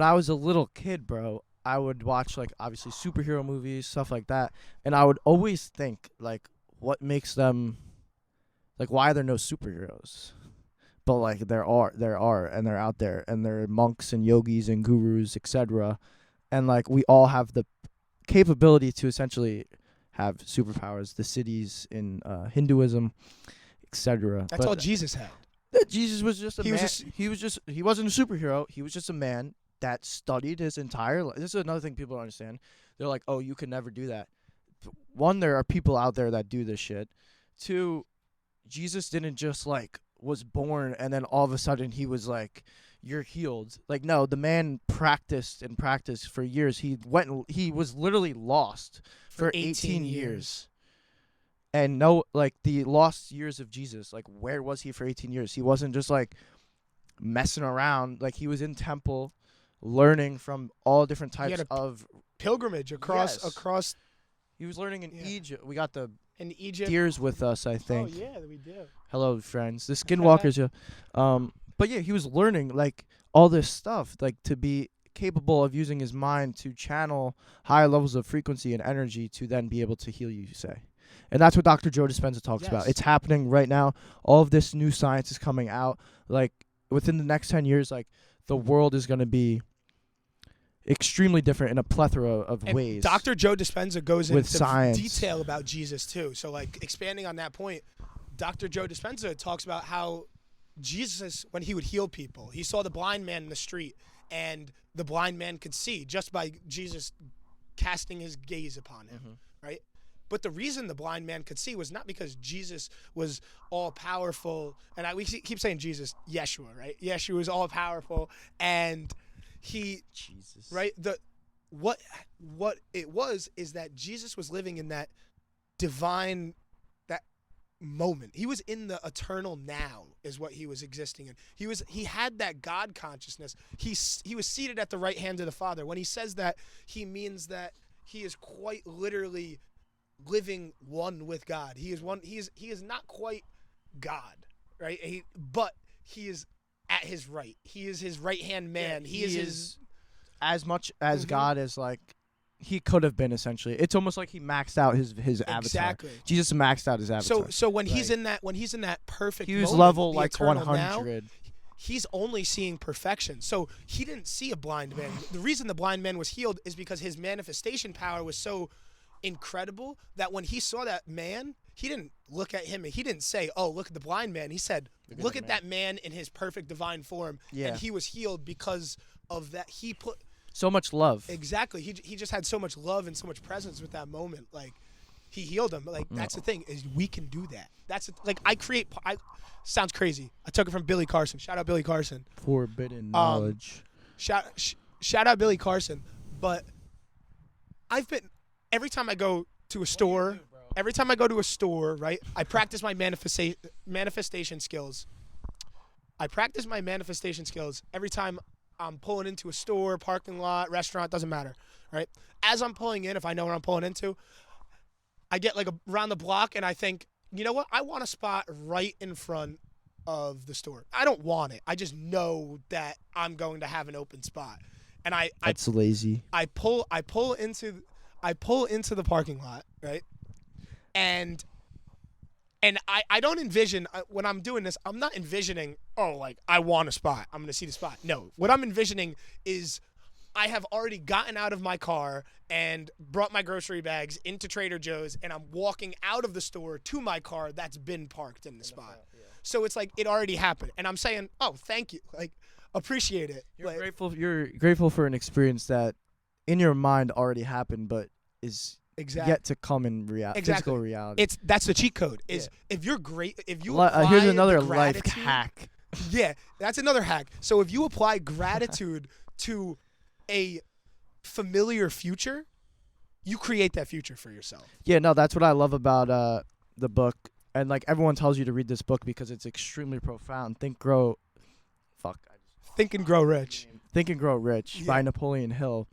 when I was a little kid, bro, I would watch like obviously superhero movies, stuff like that, and I would always think like, what makes them, like, why are there no superheroes? But like there are, and they're out there, and they're monks and yogis and gurus, etc. And like we all have the capability to essentially have superpowers. The Siddhis in Hinduism, etc. That's all Jesus had. Jesus was just a man. He wasn't a superhero. He was just a man that studied his entire life. This is another thing people don't understand. They're like, oh, you can never do that. One, there are people out there that do this shit. Two, Jesus didn't just like was born and then all of a sudden he was like, you're healed. Like, no, the man practiced and practiced for years. He was literally lost for 18 years. And no, like the lost years of Jesus, like where was he for 18 years? He wasn't just like messing around. Like he was in temple, learning from all different types of pilgrimage across. He was learning in Egypt. We got the in Egypt deers with us, I think. Oh yeah, we do. Hello, friends. The skinwalkers, yeah. But yeah, he was learning like all this stuff, like to be capable of using his mind to channel higher levels of frequency and energy to then be able to heal you, you say. And that's what Dr. Joe Dispenza talks about. It's happening right now. All of this new science is coming out. Like, within the next 10 years, like, the world is going to be extremely different in a plethora of ways. Dr. Joe Dispenza goes into science. Detail about Jesus, too. So, like, expanding on that point, Dr. Joe Dispenza talks about how Jesus, when he would heal people, he saw the blind man in the street, and the blind man could see just by Jesus casting his gaze upon him, right? But the reason the blind man could see was not because Jesus was all-powerful. And we keep saying Jesus, Yeshua, right? Yeshua was all-powerful. And Jesus. Right? What it was is that Jesus was living in that divine, that moment. He was in the eternal now is what he was existing in. He had that God consciousness. He was seated at the right hand of the Father. When he says that, he means that he is quite literally living one with God. He is not quite God, right? But he is at his right. He is his right hand man. Yeah, he is as much as God as like he could have been essentially. It's almost like he maxed out his avatar. Exactly. Jesus maxed out his avatar. So when he's in that perfect he was moment, level like 100. Now, he's only seeing perfection. So he didn't see a blind man. The reason the blind man was healed is because his manifestation power was so incredible that when he saw that man, he didn't look at him and he didn't say, oh, look at the blind man. He said, look at that man in his perfect divine form. Yeah. And he was healed because of that. He put so much love. Exactly. He just had so much love and so much presence with that moment. Like, he healed him. Like, that's the thing, is we can do that. That's like, sounds crazy. I took it from Billy Carson. Shout out Billy Carson. Forbidden knowledge. Shout out Billy Carson. But every time I go to a store, right, I practice my manifestation skills. Every time I'm pulling into a store, parking lot, restaurant, doesn't matter, right? As I'm pulling in, if I know where I'm pulling into, I get like around the block and I think, you know what? I want a spot right in front of the store. I don't want it. I just know that I'm going to have an open spot. And That's lazy. I pull into the parking lot, right? And I don't envision, when I'm doing this, I'm not envisioning, oh, like, I want a spot. I'm going to see the spot. No. What I'm envisioning is I have already gotten out of my car and brought my grocery bags into Trader Joe's, and I'm walking out of the store to my car that's been parked in the spot. Yeah. So it's like it already happened. And I'm saying, oh, thank you. Like, appreciate it. You're grateful for an experience that in your mind already happened, but is yet to come in physical reality. That's the cheat code. Is if you're great, if you here's another life hack. Yeah, that's another hack. So if you apply gratitude to a familiar future, you create that future for yourself. Yeah, no, that's what I love about the book, and like everyone tells you to read this book because it's extremely profound. Think and Grow Rich. Think and Grow Rich by Napoleon Hill.